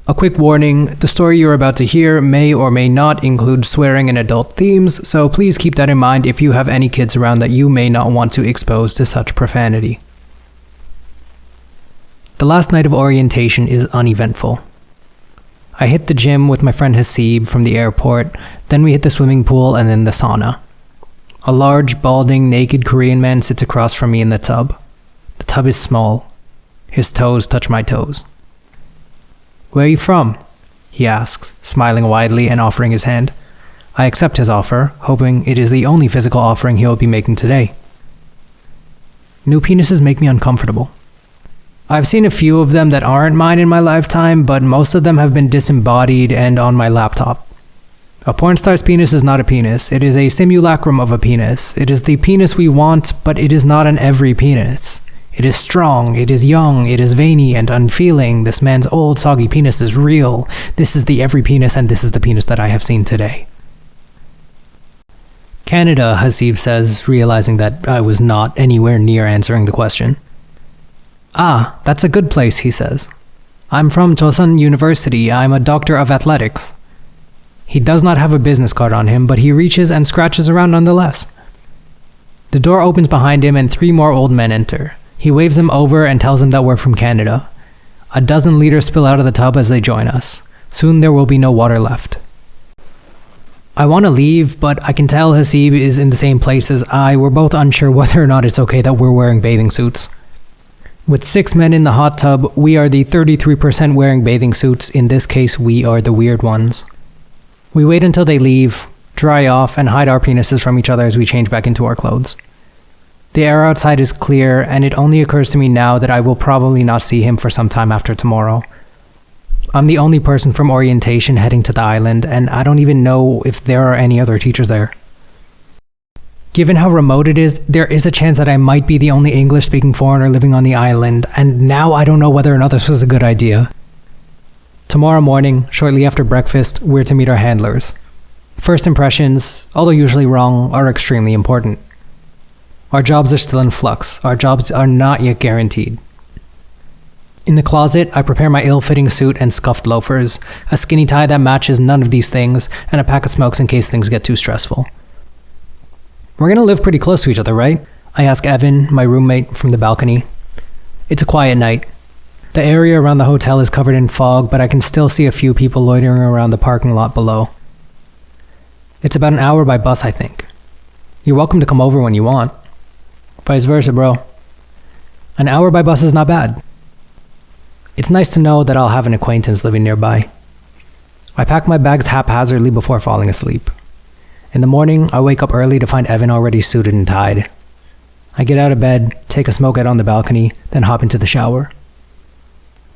A quick warning, the story you're about to hear may or may not include swearing and adult themes, so please keep that in mind if you have any kids around that you may not want to expose to such profanity. The last night of orientation is uneventful. I hit the gym with my friend Hasib from the airport, then we hit the swimming pool and then the sauna. A large, balding, naked Korean man sits across from me in the tub. The tub is small. His toes touch my toes. "Where are you from?" he asks, smiling widely and offering his hand. I accept his offer, hoping it is the only physical offering he will be making today. New penises make me uncomfortable. I've seen a few of them that aren't mine in my lifetime, but most of them have been disembodied and on my laptop. A porn star's penis is not a penis. It is a simulacrum of a penis. It is the penis we want, but it is not an every penis. It is strong, it is young, it is veiny and unfeeling. This man's old, soggy penis is real. This is the every penis, and this is the penis that I have seen today. Canada, Hasib says, realizing that I was not anywhere near answering the question. "Ah, that's a good place," he says. "I'm from Chosun University. I'm a doctor of athletics." He does not have a business card on him, but he reaches and scratches around nonetheless. The door opens behind him and 3 more old men enter. He waves them over and tells them that we're from Canada. A dozen liters spill out of the tub as they join us. Soon there will be no water left. I want to leave, but I can tell Hasib is in the same place as I. We're both unsure whether or not it's okay that we're wearing bathing suits. With 6 men in the hot tub, we are the 33% wearing bathing suits. In this case, we are the weird ones. We wait until they leave, dry off, and hide our penises from each other as we change back into our clothes. The air outside is clear, and it only occurs to me now that I will probably not see him for some time after tomorrow. I'm the only person from orientation heading to the island, and I don't even know if there are any other teachers there. Given how remote it is, there is a chance that I might be the only English-speaking foreigner living on the island, and now I don't know whether or not this was a good idea. Tomorrow morning, shortly after breakfast, we're to meet our handlers. First impressions, although usually wrong, are extremely important. Our jobs are still in flux. Our jobs are not yet guaranteed. In the closet, I prepare my ill-fitting suit and scuffed loafers, a skinny tie that matches none of these things, and a pack of smokes in case things get too stressful. We're gonna live pretty close to each other, right? I ask Evan, my roommate, from the balcony. It's a quiet night. The area around the hotel is covered in fog, but I can still see a few people loitering around the parking lot below. It's about an hour by bus, I think. You're welcome to come over when you want. Vice versa, bro. An hour by bus is not bad. It's nice to know that I'll have an acquaintance living nearby. I pack my bags haphazardly before falling asleep. In the morning, I wake up early to find Evan already suited and tied. I get out of bed, take a smoke out on the balcony, then hop into the shower.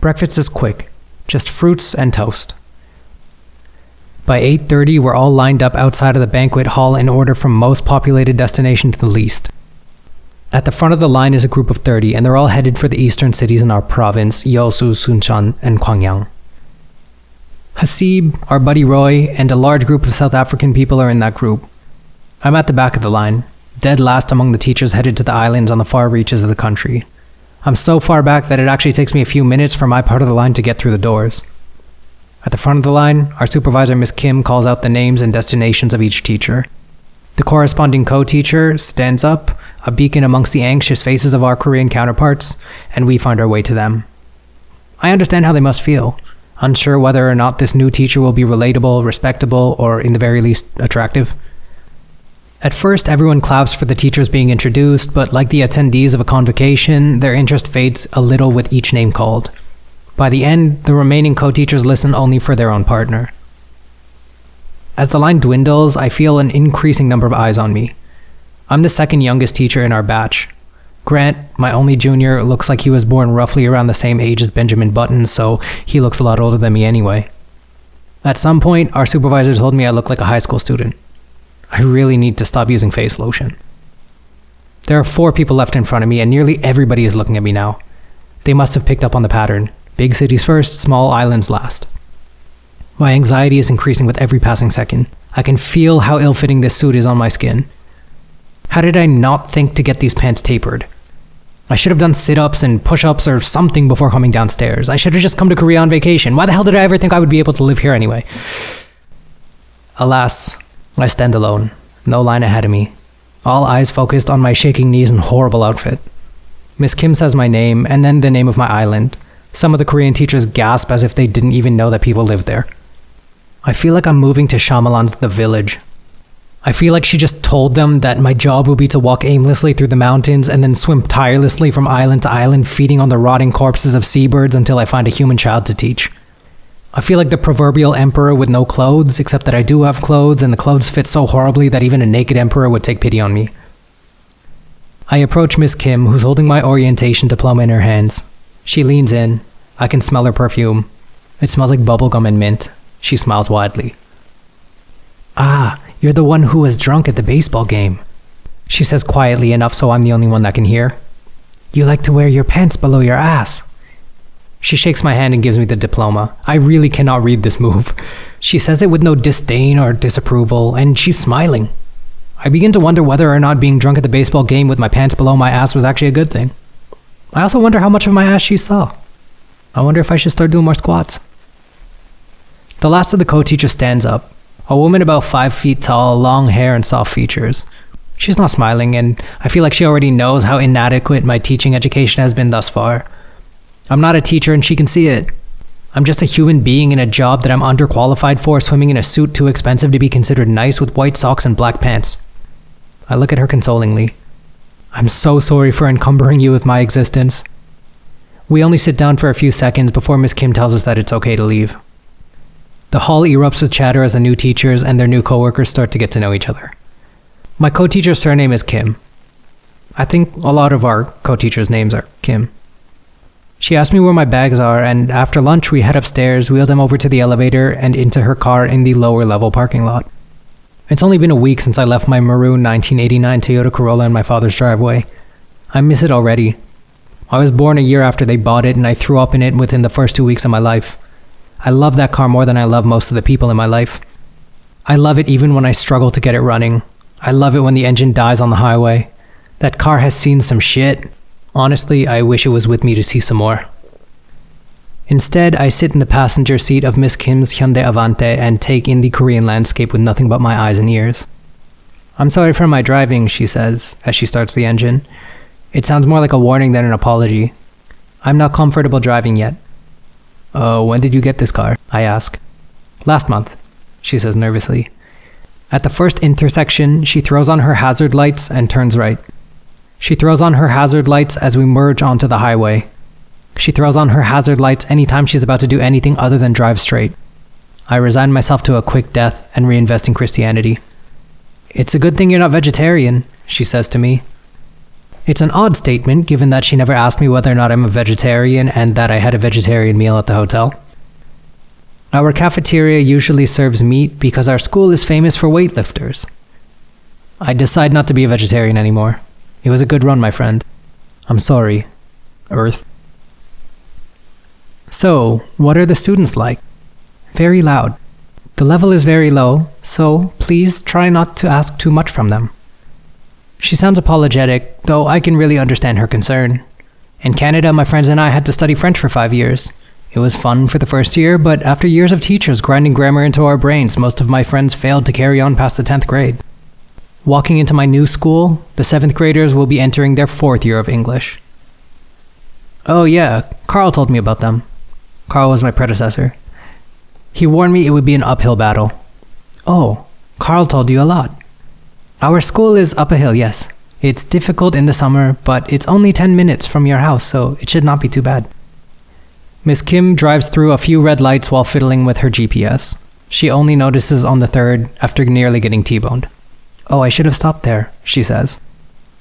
Breakfast is quick, just fruits and toast. By 8:30, we're all lined up outside of the banquet hall in order from most populated destination to the least. At the front of the line is a group of 30, and they're all headed for the eastern cities in our province, Yeosu, Suncheon, and Gwangyang. Hasib, our buddy Roy, and a large group of South African people are in that group. I'm at the back of the line, dead last among the teachers headed to the islands on the far reaches of the country. I'm so far back that it actually takes me a few minutes for my part of the line to get through the doors. At the front of the line, our supervisor, Miss Kim, calls out the names and destinations of each teacher. The corresponding co-teacher stands up, a beacon amongst the anxious faces of our Korean counterparts, and we find our way to them. I understand how they must feel, unsure whether or not this new teacher will be relatable, respectable, or in the very least, attractive. At first, everyone claps for the teachers being introduced, but like the attendees of a convocation, their interest fades a little with each name called. By the end, the remaining co-teachers listen only for their own partner. As the line dwindles, I feel an increasing number of eyes on me. I'm the second youngest teacher in our batch. Grant, my only junior, looks like he was born roughly around the same age as Benjamin Button, so he looks a lot older than me anyway. At some point, our supervisor told me I look like a high school student. I really need to stop using face lotion. There are 4 people left in front of me, and nearly everybody is looking at me now. They must have picked up on the pattern. Big cities first, small islands last. My anxiety is increasing with every passing second. I can feel how ill-fitting this suit is on my skin. How did I not think to get these pants tapered? I should have done sit-ups and push-ups or something before coming downstairs. I should have just come to Korea on vacation. Why the hell did I ever think I would be able to live here anyway? Alas, I stand alone. No line ahead of me. All eyes focused on my shaking knees and horrible outfit. Miss Kim says my name, and then the name of my island. Some of the Korean teachers gasp as if they didn't even know that people lived there. I feel like I'm moving to Shyamalan's The Village. I feel like she just told them that my job will be to walk aimlessly through the mountains and then swim tirelessly from island to island, feeding on the rotting corpses of seabirds until I find a human child to teach. I feel like the proverbial emperor with no clothes, except that I do have clothes, and the clothes fit so horribly that even a naked emperor would take pity on me. I approach Miss Kim, who's holding my orientation diploma in her hands. She leans in. I can smell her perfume. It smells like bubblegum and mint. She smiles widely. Ah, you're the one who was drunk at the baseball game, she says quietly enough so I'm the only one that can hear. You like to wear your pants below your ass. She shakes my hand and gives me the diploma. I really cannot read this move. She says it with no disdain or disapproval, and she's smiling. I begin to wonder whether or not being drunk at the baseball game with my pants below my ass was actually a good thing. I also wonder how much of my ass she saw. I wonder if I should start doing more squats. The last of the co-teachers stands up. A woman about 5 feet tall, long hair and soft features. She's not smiling, and I feel like she already knows how inadequate my teaching education has been thus far. I'm not a teacher and she can see it. I'm just a human being in a job that I'm underqualified for, swimming in a suit too expensive to be considered nice with white socks and black pants. I look at her consolingly. I'm so sorry for encumbering you with my existence. We only sit down for a few seconds before Miss Kim tells us that it's okay to leave. The hall erupts with chatter as the new teachers and their new coworkers start to get to know each other. My co-teacher's surname is Kim. I think a lot of our co-teachers' names are Kim. She asks me where my bags are, and after lunch we head upstairs, wheel them over to the elevator, and into her car in the lower level parking lot. It's only been a week since I left my maroon 1989 Toyota Corolla in my father's driveway. I miss it already. I was born a year after they bought it, and I threw up in it within the first 2 weeks of my life. I love that car more than I love most of the people in my life. I love it even when I struggle to get it running. I love it when the engine dies on the highway. That car has seen some shit. Honestly, I wish it was with me to see some more. Instead, I sit in the passenger seat of Miss Kim's Hyundai Avante and take in the Korean landscape with nothing but my eyes and ears. I'm sorry for my driving, she says, as she starts the engine. It sounds more like a warning than an apology. I'm not comfortable driving yet. When did you get this car? I ask. Last month, she says nervously. At the first intersection, she throws on her hazard lights and turns right. She throws on her hazard lights as we merge onto the highway. She throws on her hazard lights anytime she's about to do anything other than drive straight. I resign myself to a quick death and reinvest in Christianity. It's a good thing you're not vegetarian, she says to me. It's an odd statement, given that she never asked me whether or not I'm a vegetarian and that I had a vegetarian meal at the hotel. Our cafeteria usually serves meat because our school is famous for weightlifters. I decide not to be a vegetarian anymore. It was a good run, my friend. I'm sorry, Earth. So, what are the students like? Very loud. The level is very low, so please try not to ask too much from them. She sounds apologetic, though I can really understand her concern. In Canada, my friends and I had to study French for 5 years. It was fun for the first year, but after years of teachers grinding grammar into our brains, most of my friends failed to carry on past the 10th grade. Walking into my new school, the 7th graders will be entering their 4th year of English. Oh yeah, Carl told me about them. Carl was my predecessor. He warned me it would be an uphill battle. Oh, Carl told you a lot. Our school is up a hill, yes. It's difficult in the summer, but it's only 10 minutes from your house, so it should not be too bad. Miss Kim drives through a few red lights while fiddling with her GPS. She only notices on the third after nearly getting T-boned. Oh, I should have stopped there, she says.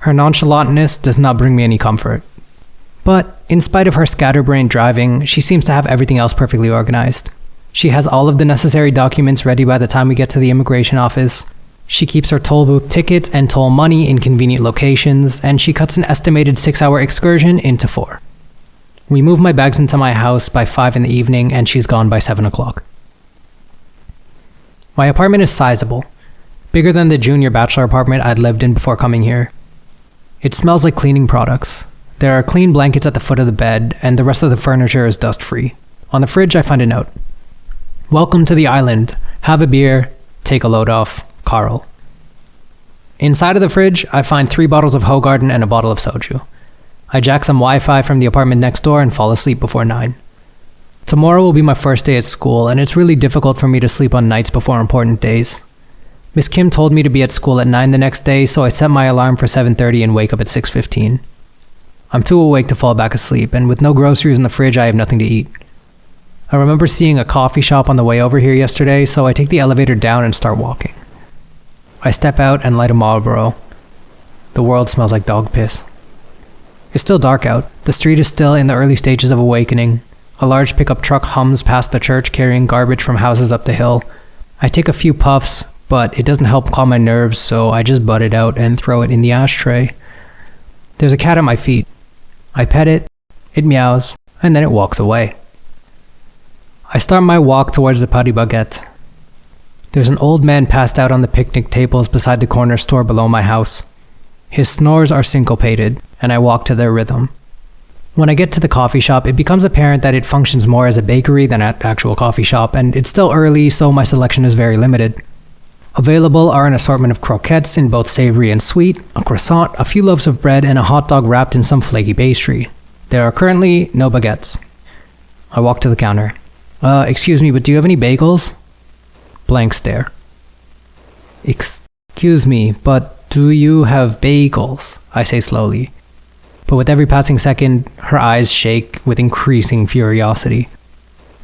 Her nonchalantness does not bring me any comfort. But, in spite of her scatterbrained driving, she seems to have everything else perfectly organized. She has all of the necessary documents ready by the time we get to the immigration office. She keeps her toll booth tickets and toll money in convenient locations, and she cuts an estimated 6-hour excursion into 4. We move my bags into my house by 5 in the evening, and she's gone by 7 o'clock. My apartment is sizable, bigger than the junior bachelor apartment I'd lived in before coming here. It smells like cleaning products. There are clean blankets at the foot of the bed, and the rest of the furniture is dust-free. On the fridge, I find a note. Welcome to the island. Have a beer. Take a load off. Carl. Inside of the fridge, I find 3 bottles of Hoegaarden and a bottle of soju. I jack some Wi-Fi from the apartment next door and fall asleep before 9. Tomorrow will be my first day at school, and it's really difficult for me to sleep on nights before important days. Miss Kim told me to be at school at 9 the next day, so I set my alarm for 7:30 and wake up at 6:15. I'm too awake to fall back asleep, and with no groceries in the fridge, I have nothing to eat. I remember seeing a coffee shop on the way over here yesterday, so I take the elevator down and start walking. I step out and light a Marlboro. The world smells like dog piss. It's still dark out. The street is still in the early stages of awakening. A large pickup truck hums past the church carrying garbage from houses up the hill. I take a few puffs, but it doesn't help calm my nerves, so I just butt it out and throw it in the ashtray. There's a cat at my feet. I pet it, it meows, and then it walks away. I start my walk towards the Paris Baguette. There's an old man passed out on the picnic tables beside the corner store below my house. His snores are syncopated, and I walk to their rhythm. When I get to the coffee shop, it becomes apparent that it functions more as a bakery than an actual coffee shop, and it's still early, so my selection is very limited. Available are an assortment of croquettes in both savory and sweet, a croissant, a few loaves of bread, and a hot dog wrapped in some flaky pastry. There are currently no baguettes. I walk to the counter. Excuse me, but do you have any bagels? Blank stare. Excuse me, but do you have bagels? I say slowly. But with every passing second, her eyes shake with increasing curiosity.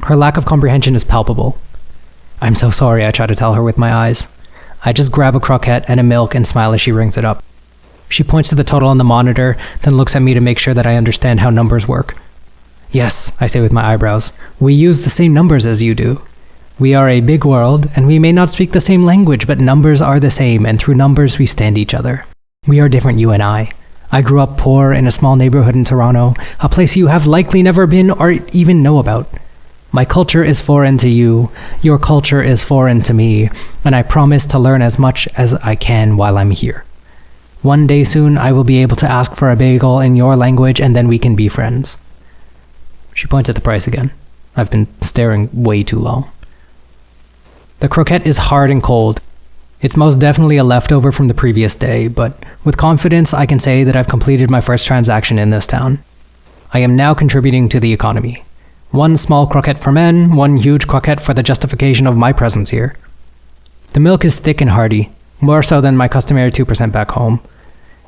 Her lack of comprehension is palpable. I'm so sorry, I try to tell her with my eyes. I just grab a croquette and a milk and smile as she rings it up. She points to the total on the monitor, then looks at me to make sure that I understand how numbers work. Yes, I say with my eyebrows. We use the same numbers as you do. We are a big world, and we may not speak the same language, but numbers are the same, and through numbers we stand each other. We are different, you and I. I grew up poor in a small neighborhood in Toronto, a place you have likely never been or even know about. My culture is foreign to you, your culture is foreign to me, and I promise to learn as much as I can while I'm here. One day soon I will be able to ask for a bagel in your language, and then we can be friends. She points at the price again. I've been staring way too long. The croquette is hard and cold. It's most definitely a leftover from the previous day, but with confidence I can say that I've completed my first transaction in this town. I am now contributing to the economy. 1 small croquette for men, 1 huge croquette for the justification of my presence here. The milk is thick and hearty, more so than my customary 2% back home.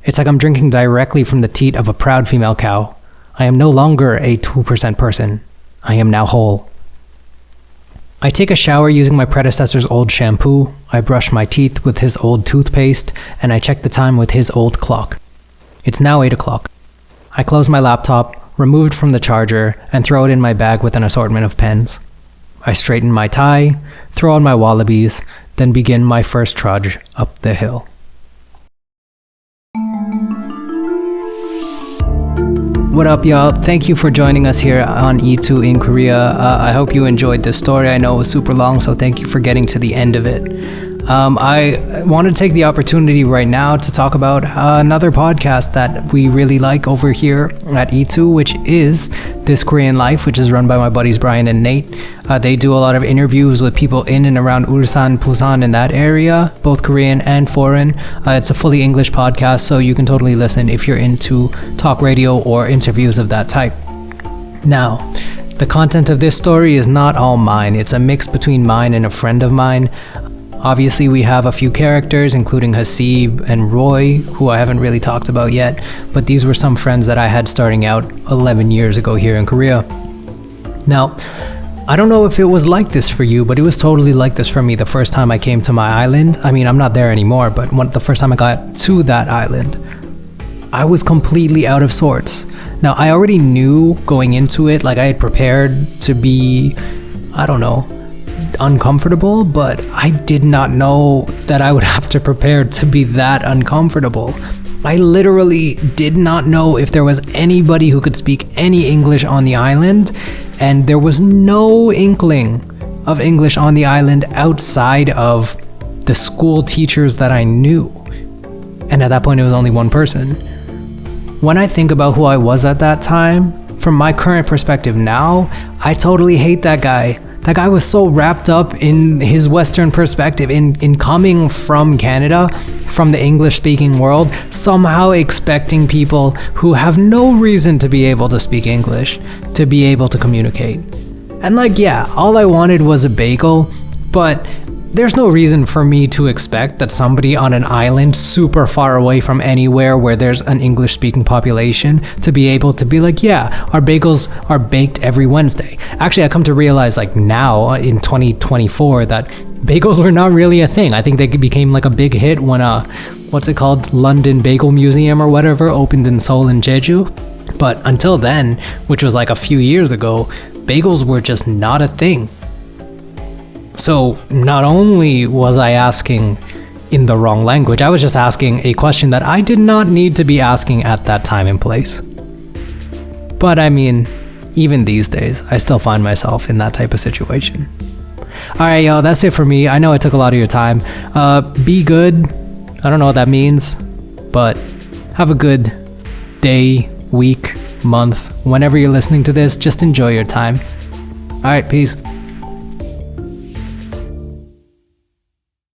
It's like I'm drinking directly from the teat of a proud female cow. I am no longer a 2% person. I am now whole. I take a shower using my predecessor's old shampoo, I brush my teeth with his old toothpaste, and I check the time with his old clock. It's now 8 o'clock. I close my laptop, remove it from the charger, and throw it in my bag with an assortment of pens. I straighten my tie, throw on my wallabies, then begin my first trudge up the hill. What up, y'all? Thank you for joining us here on E2 in Korea. I hope you enjoyed this story. I know it was super long, so thank you for getting to the end of it. I want to take the opportunity right now to talk about another podcast that we really like over here at E2, which is This Korean Life, which is run by my buddies Brian and Nate. They do a lot of interviews with people in and around Ulsan, Busan, in that area, both Korean and foreign. It's a fully English podcast, so you can totally listen if you're into talk radio or interviews of that type. Now, the content of this story is not all mine. It's a mix between mine and a friend of mine. Obviously, we have a few characters, including Hasib and Roy, who I haven't really talked about yet, but these were some friends that I had starting out 11 years ago here in Korea. Now, I don't know if it was like this for you, but it was totally like this for me the first time I came to my island. I mean, I'm not there anymore, but the first time I got to that island, I was completely out of sorts. Now, I already knew going into it, like I had prepared to be, I don't know, uncomfortable, but I did not know that I would have to prepare to be that uncomfortable. I literally did not know if there was anybody who could speak any English on the island, and there was no inkling of English on the island outside of the school teachers that I knew. And at that point, it was only one person. when I think about who I was at that time, from my current perspective now, I totally hate that guy. That guy was so wrapped up in his Western perspective, in coming from Canada, from the English-speaking world, somehow expecting people who have no reason to be able to speak English to be able to communicate. And like, yeah, all I wanted was a bagel, but there's no reason for me to expect that somebody on an island super far away from anywhere where there's an English-speaking population to be able to be like, yeah, our bagels are baked every Wednesday. Actually, I come to realize like now in 2024 that bagels were not really a thing. I think they became like a big hit when what's it called? London Bagel Museum or whatever opened in Seoul and Jeju. But until then, which was like a few years ago, bagels were just not a thing. So not only was I asking in the wrong language, I was just asking a question that I did not need to be asking at that time and place. But I mean, even these days, I still find myself in that type of situation. Alright, y'all, that's it for me. I know I took a lot of your time. Be good. I don't know what that means, but have a good day, week, month. Whenever you're listening to this, just enjoy your time. Alright, peace.